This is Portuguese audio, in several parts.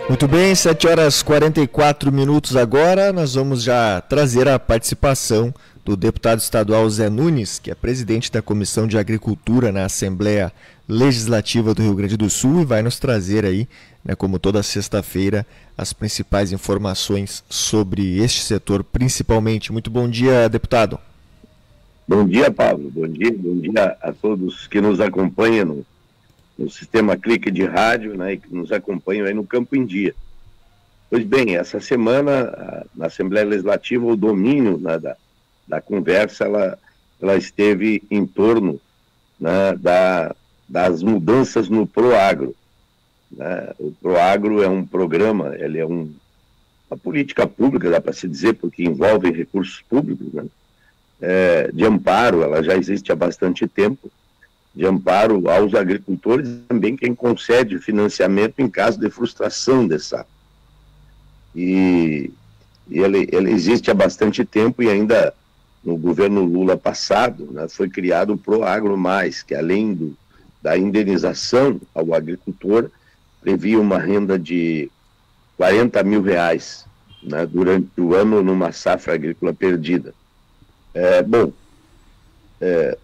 Muito bem, 7 horas 44 minutos agora. Nós vamos já trazer a participação do deputado estadual Zé Nunes, que é presidente da Comissão de Agricultura na Assembleia Legislativa do Rio Grande do Sul, e vai nos trazer aí, como toda sexta-feira, as principais informações sobre este setor, principalmente. Muito bom dia, deputado. Bom dia, Pablo. Bom dia a todos que nos acompanham no sistema Clique de rádio, né, e que nos acompanham aí no Campo em Dia. Pois bem, essa semana, na Assembleia Legislativa, o domínio, né, da conversa, ela esteve em torno, né, das mudanças no Proagro. Né? O Proagro é um programa, ele é uma política pública, dá para se dizer, porque envolve recursos públicos, né? De amparo, ela já existe há bastante tempo, de amparo aos agricultores e também quem concede financiamento em caso de frustração de safra. E ele existe há bastante tempo, e ainda no governo Lula passado, né, foi criado o Proagro Mais, que além da indenização ao agricultor, previa uma renda de R$40 mil, né, durante o ano numa safra agrícola perdida.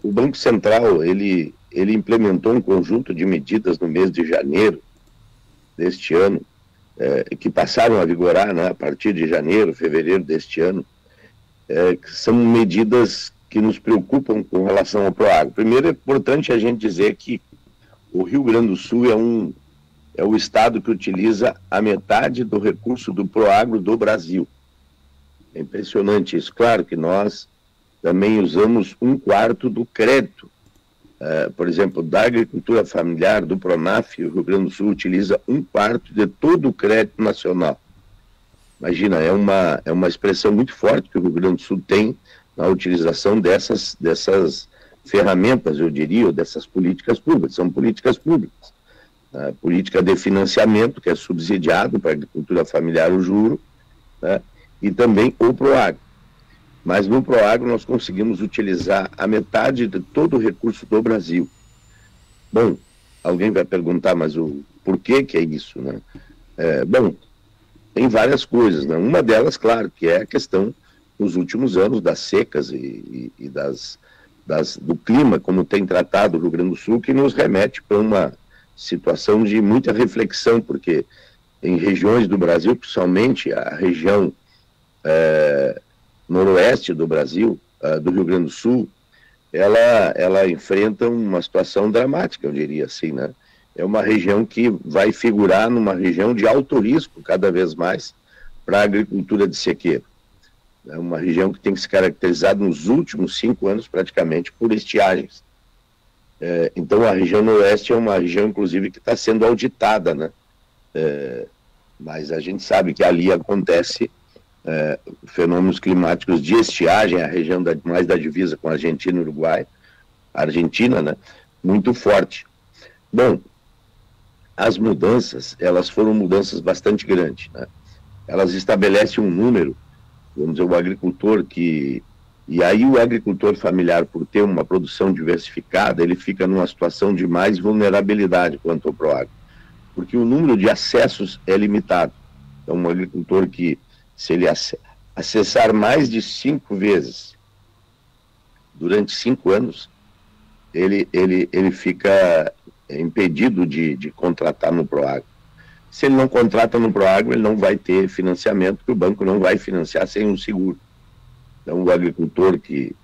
O Banco Central, ele implementou um conjunto de medidas no mês de janeiro deste ano, que passaram a vigorar, né, a partir de janeiro, fevereiro deste ano, que são medidas que nos preocupam com relação ao Proagro. Primeiro, é importante a gente dizer que o Rio Grande do Sul é o estado que utiliza a metade do recurso do Proagro do Brasil. É impressionante isso. Claro que nós também usamos 1/4 do crédito. Por exemplo, da agricultura familiar, do Pronaf, o Rio Grande do Sul utiliza 1/4 de todo o crédito nacional. Imagina, é uma expressão muito forte que o Rio Grande do Sul tem na utilização dessas ferramentas, eu diria, ou dessas políticas públicas. São políticas públicas. A política de financiamento, que é subsidiado para a agricultura familiar, o juro, né, e também o Proagro. Mas no Proagro nós conseguimos utilizar a metade de todo o recurso do Brasil. Bom, alguém vai perguntar, mas o porquê que é isso, né? Bom, tem várias coisas, né? Uma delas, claro, que é a questão, nos últimos anos, das secas e do clima, como tem tratado o Rio Grande do Sul, que nos remete para uma situação de muita reflexão, porque em regiões do Brasil, principalmente a região noroeste do Brasil, do Rio Grande do Sul, ela enfrenta uma situação dramática, eu diria assim, né? É uma região que vai figurar numa região de alto risco, cada vez mais, para a agricultura de sequeiro. É uma região que tem se caracterizado nos últimos 5 anos, praticamente, por estiagens. Então, a região noroeste é uma região, inclusive, que está sendo auditada, né? Mas a gente sabe que ali acontece fenômenos climáticos de estiagem, a região mais da divisa com a Argentina e Uruguai, a Argentina, né, muito forte. Bom, as mudanças, elas foram mudanças bastante grandes, né? Elas estabelecem um número, vamos dizer, o agricultor que... E aí o agricultor familiar, por ter uma produção diversificada, ele fica numa situação de mais vulnerabilidade quanto ao Proagro, porque o número de acessos é limitado. Então, um agricultor que, se ele acessar mais de 5 vezes durante 5 anos, ele fica impedido de contratar no Proagro. Se ele não contrata no Proagro, ele não vai ter financiamento, porque o banco não vai financiar sem um seguro. Então, o agricultor que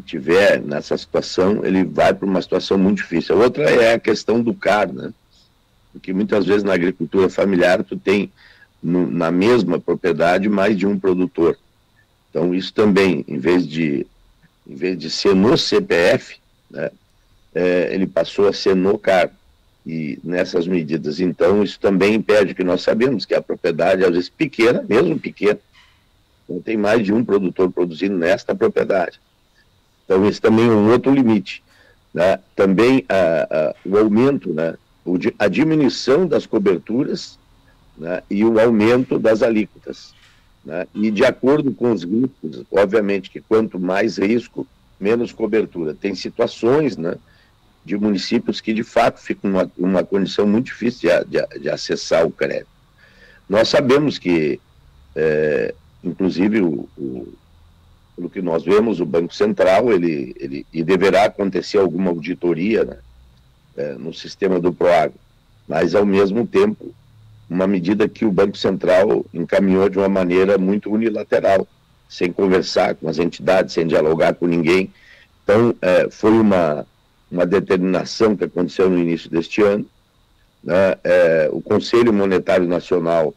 tiver nessa situação, ele vai para uma situação muito difícil. A outra é a questão do CAR, né? Porque muitas vezes na agricultura familiar, tu tem na mesma propriedade mais de um produtor. Então, isso também, em vez de ser no CPF, né, ele passou a ser no CAR. E nessas medidas, então, isso também impede, que nós sabemos que a propriedade, às vezes pequena, mesmo pequena, não tem mais de um produtor produzindo nesta propriedade. Então, esse também é um outro limite, né? Também o aumento, né, a diminuição das coberturas, né, e o aumento das alíquotas, né? E de acordo com os riscos, obviamente que quanto mais risco, menos cobertura. Tem situações, né, de municípios que de fato ficam numa condição muito difícil de acessar o crédito. Nós sabemos que, inclusive, pelo que nós vemos, o Banco Central, ele deverá acontecer alguma auditoria, né, no sistema do Proagro, mas, ao mesmo tempo, uma medida que o Banco Central encaminhou de uma maneira muito unilateral, sem conversar com as entidades, sem dialogar com ninguém. Então, foi uma determinação que aconteceu no início deste ano, né? O Conselho Monetário Nacional,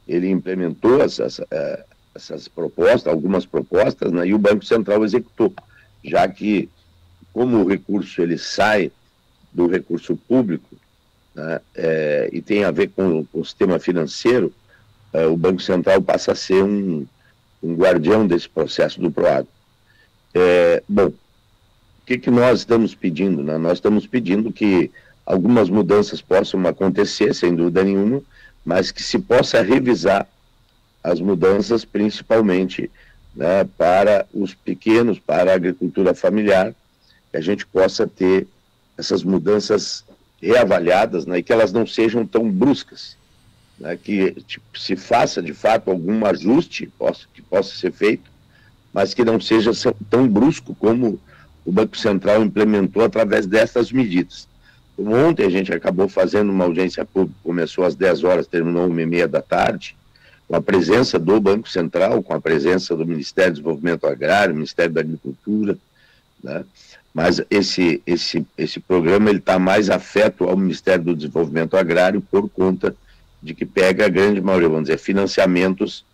ele implementou essas propostas, algumas propostas, né? E o Banco Central executou, já que, como o recurso ele sai do recurso público, né, e tem a ver com o sistema financeiro, o Banco Central passa a ser um guardião desse processo do Proagro. Bom, o que nós estamos pedindo, né? Nós estamos pedindo que algumas mudanças possam acontecer, sem dúvida nenhuma, mas que se possa revisar as mudanças, principalmente, né, para os pequenos, para a agricultura familiar, que a gente possa ter essas mudanças reavaliadas, né, e que elas não sejam tão bruscas, né, que se faça, de fato, algum ajuste que possa ser feito, mas que não seja tão brusco como o Banco Central implementou através dessas medidas. Como ontem a gente acabou fazendo uma audiência pública, começou às 10 horas, terminou 1h30 da tarde, com a presença do Banco Central, com a presença do Ministério do Desenvolvimento Agrário, Ministério da Agricultura, né? Mas esse programa está mais afeto ao Ministério do Desenvolvimento Agrário por conta de que pega a grande maioria, vamos dizer, financiamentos,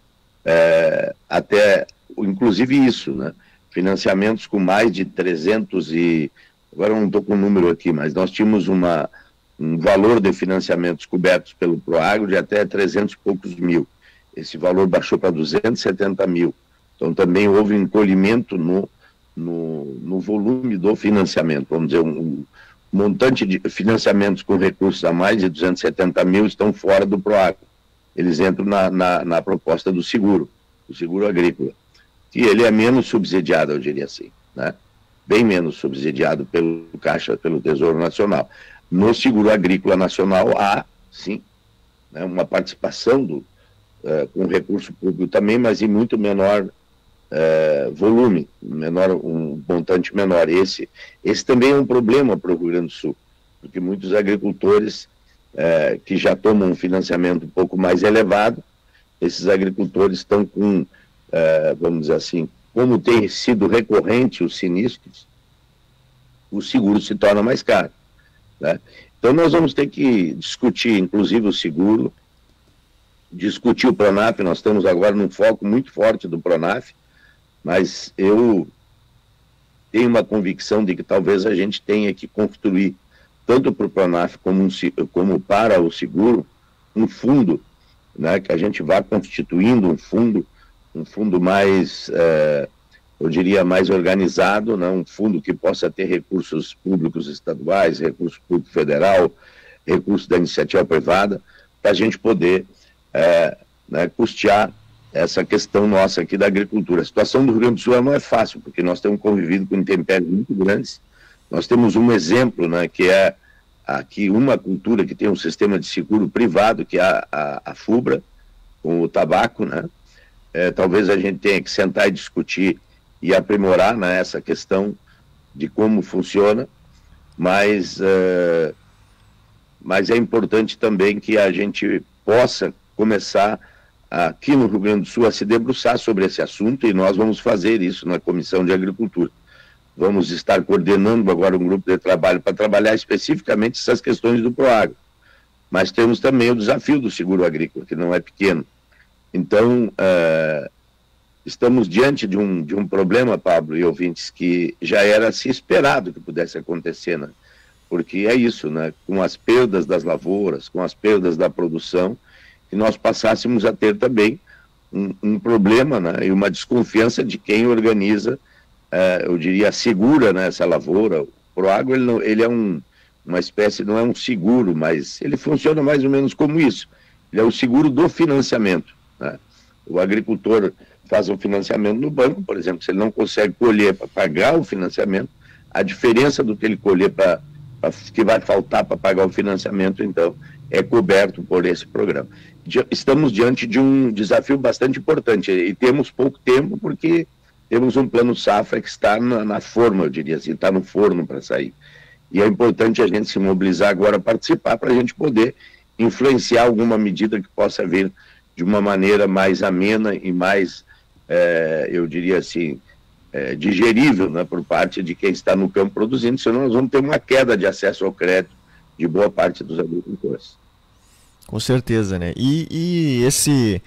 até, inclusive isso, né? Financiamentos com mais de 300 e... Agora eu não estou com o número aqui, mas nós tínhamos um valor de financiamentos cobertos pelo Proagro de até 300 e poucos mil. Esse valor baixou para 270 mil. Então também houve um encolhimento no volume do financiamento. Vamos dizer, um montante de financiamentos com recursos a mais de 270 mil estão fora do Proagro. Eles entram na proposta do seguro agrícola, que ele é menos subsidiado, eu diria assim, né? Bem menos subsidiado pelo Caixa, pelo Tesouro Nacional. No seguro agrícola nacional há, sim, né, uma participação com recurso público também, mas em muito menor volume, um montante menor. Esse também é um problema para o Rio Grande do Sul, porque muitos agricultores que já tomam um financiamento um pouco mais elevado, esses agricultores estão com, vamos dizer assim, como tem sido recorrente os sinistros, o seguro se torna mais caro, né? Então nós vamos ter que discutir, inclusive, o seguro, discutir o Pronaf. Nós estamos agora num foco muito forte do Pronaf, mas eu tenho uma convicção de que talvez a gente tenha que construir, tanto para o Pronaf como para o seguro, um fundo, né, que a gente vá constituindo um fundo mais, eu diria, mais organizado, né, um fundo que possa ter recursos públicos estaduais, recurso público federal, recursos da iniciativa privada, para a gente poder né, custear essa questão nossa aqui da agricultura. A situação do Rio Grande do Sul não é fácil, porque nós temos convivido com intempéries muito grandes. Nós temos um exemplo, né, que é aqui uma cultura que tem um sistema de seguro privado, que é a FUBRA, com o tabaco, né? Talvez a gente tenha que sentar e discutir e aprimorar, né, essa questão de como funciona, mas é importante também que a gente possa começar aqui no Rio Grande do Sul a se debruçar sobre esse assunto, e nós vamos fazer isso na Comissão de Agricultura. Vamos estar coordenando agora um grupo de trabalho para trabalhar especificamente essas questões do Proagro. Mas temos também o desafio do seguro agrícola, que não é pequeno. Então, estamos diante de um problema, Pablo e ouvintes, que já era se esperado que pudesse acontecer, né? Porque é isso, né? Com as perdas das lavouras, com as perdas da produção, que nós passássemos a ter também um problema, né? E uma desconfiança de quem organiza, eu diria, segura, né, essa lavoura. O Proagro, ele é uma espécie, não é um seguro, mas ele funciona mais ou menos como isso. Ele é o seguro do financiamento, né? O agricultor faz um financiamento no banco, por exemplo, se ele não consegue colher para pagar o financiamento, a diferença do que ele colher que vai faltar para pagar o financiamento, então, é coberto por esse programa. Estamos diante de um desafio bastante importante e temos pouco tempo porque temos um plano safra que está na forma, eu diria assim, está no forno para sair. E é importante a gente se mobilizar agora, participar, para a gente poder influenciar alguma medida que possa vir de uma maneira mais amena e mais, eu diria assim, digerível, né, por parte de quem está no campo produzindo, senão nós vamos ter uma queda de acesso ao crédito de boa parte dos agricultores. Com certeza, né? E esse,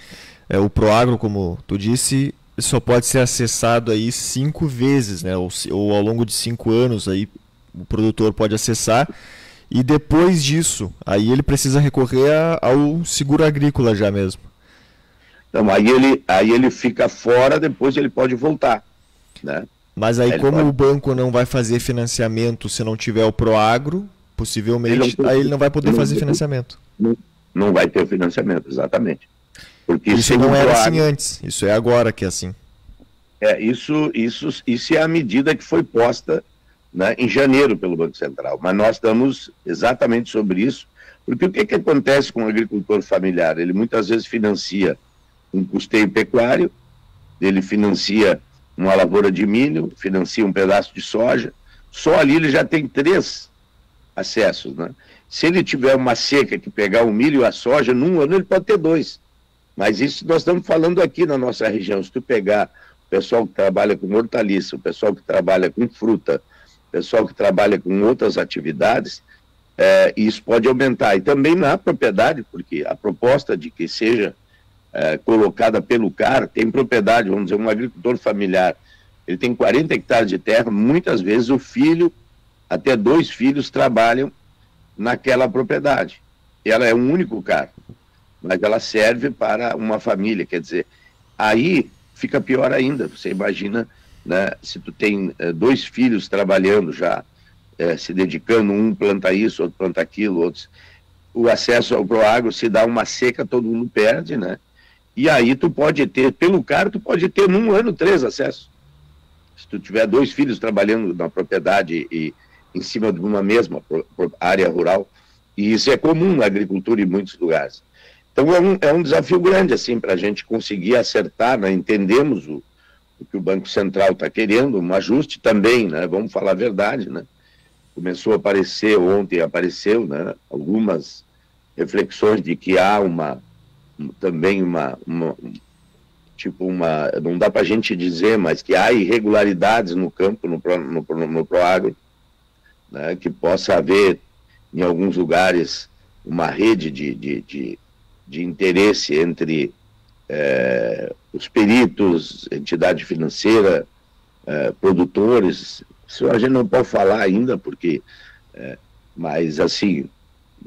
o Proagro, como tu disse, só pode ser acessado aí 5 vezes, né? Ou ao longo de 5 anos aí o produtor pode acessar. E depois disso, aí ele precisa recorrer ao seguro agrícola já mesmo. Então, aí ele fica fora, depois ele pode voltar, né? Mas aí como o banco não vai fazer financiamento se não tiver o Proagro, possivelmente aí ele não vai poder fazer financiamento. Não vai ter financiamento, exatamente. Porque isso não era assim antes, isso é agora que é assim. Isso é a medida que foi posta, né, em janeiro pelo Banco Central, mas nós estamos exatamente sobre isso, porque o que acontece com o agricultor familiar? Ele muitas vezes financia um custeio pecuário, ele financia uma lavoura de milho, financia um pedaço de soja, só ali ele já tem 3 acessos, né? Se ele tiver uma seca que pegar o milho e a soja, num ano ele pode ter 2. Mas isso nós estamos falando aqui na nossa região. Se tu pegar o pessoal que trabalha com hortaliça, o pessoal que trabalha com fruta, o pessoal que trabalha com outras atividades, isso pode aumentar. E também na propriedade, porque a proposta de que seja colocada pelo CAR, tem propriedade, vamos dizer, um agricultor familiar, ele tem 40 hectares de terra, muitas vezes o filho, até 2 filhos trabalham naquela propriedade. Ela é um único CAR, mas ela serve para uma família, quer dizer, aí fica pior ainda. Você imagina, né, se tu tem 2 filhos trabalhando já, se dedicando, um planta isso, outro planta aquilo, outros, o acesso ao Proagro, se dá uma seca, todo mundo perde, né? E aí tu pode ter, pelo CAR, tu pode ter num ano 3 acessos. Se tu tiver 2 filhos trabalhando na propriedade e em cima de uma mesma área rural, e isso é comum na agricultura em muitos lugares. Então é um desafio grande, assim, para a gente conseguir acertar, né? Entendemos o que o Banco Central está querendo, um ajuste também, né? Vamos falar a verdade, né? Começou a aparecer, ontem apareceu, né, algumas reflexões de que há também não dá para a gente dizer, mas que há irregularidades no campo, no Proagro, né, que possa haver, em alguns lugares, uma rede de interesse entre os peritos, entidade financeira, produtores. Isso a gente não pode falar ainda, porque, mas assim,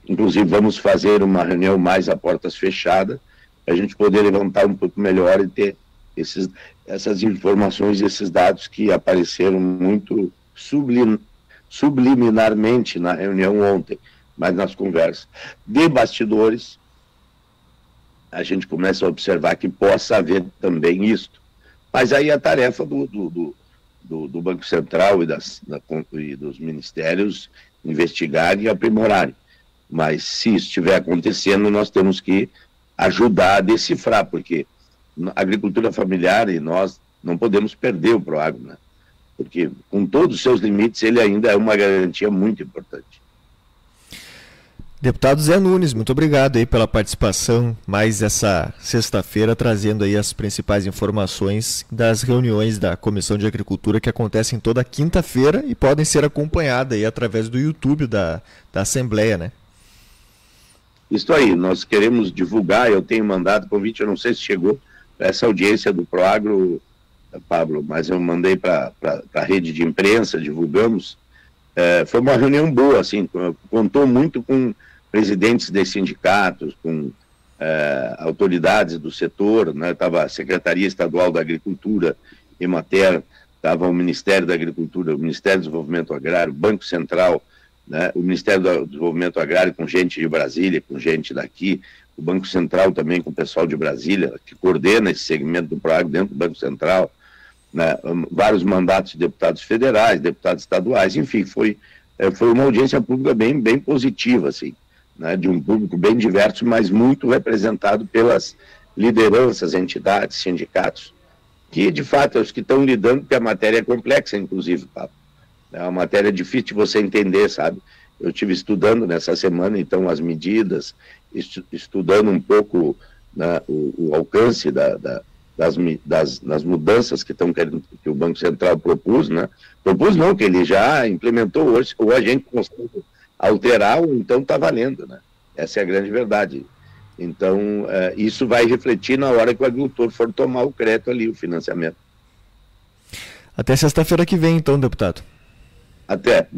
inclusive vamos fazer uma reunião mais a portas fechadas, para a gente poder levantar um pouco melhor e ter essas informações, esses dados que apareceram muito subliminarmente na reunião ontem, mas nas conversas de bastidores, a gente começa a observar que possa haver também isto. Mas aí a tarefa do Banco Central e dos ministérios investigarem e aprimorarem. Mas se isso estiver acontecendo, nós temos que ajudar a decifrar, porque a agricultura familiar e nós não podemos perder o Proagro, né? Porque com todos os seus limites ele ainda é uma garantia muito importante. Deputado Zé Nunes, muito obrigado aí pela participação mais essa sexta-feira, trazendo aí as principais informações das reuniões da Comissão de Agricultura que acontecem toda quinta-feira e podem ser acompanhadas aí através do YouTube da Assembleia, né? Isso aí, nós queremos divulgar, eu tenho mandado convite, eu não sei se chegou para essa audiência do Proagro, Pablo, mas eu mandei para a rede de imprensa, divulgamos. Foi uma reunião boa, assim, contou muito com presidentes de sindicatos, com autoridades do setor, né? Estava a Secretaria Estadual da Agricultura, Emater, estava o Ministério da Agricultura, o Ministério do Desenvolvimento Agrário, o Banco Central, né? O Ministério do Desenvolvimento Agrário com gente de Brasília, com gente daqui, o Banco Central também com o pessoal de Brasília, que coordena esse segmento do Proagro dentro do Banco Central, né? Vários mandatos de deputados federais, deputados estaduais, enfim, foi uma audiência pública bem positiva, assim. né, de um público bem diverso, mas muito representado pelas lideranças, entidades, sindicatos, que de fato é os que estão lidando, porque a matéria é complexa, inclusive, Pablo. É uma matéria difícil de você entender, sabe? Eu estive estudando nessa semana, então, as medidas, estudando um pouco, né, o alcance das mudanças que o Banco Central propôs, né? Propôs não, que ele já implementou hoje, ou a gente consegue alterar, ou então está valendo, né? Essa é a grande verdade. Então, isso vai refletir na hora que o agricultor for tomar o crédito ali, o financiamento. Até sexta-feira que vem, então, deputado. Até.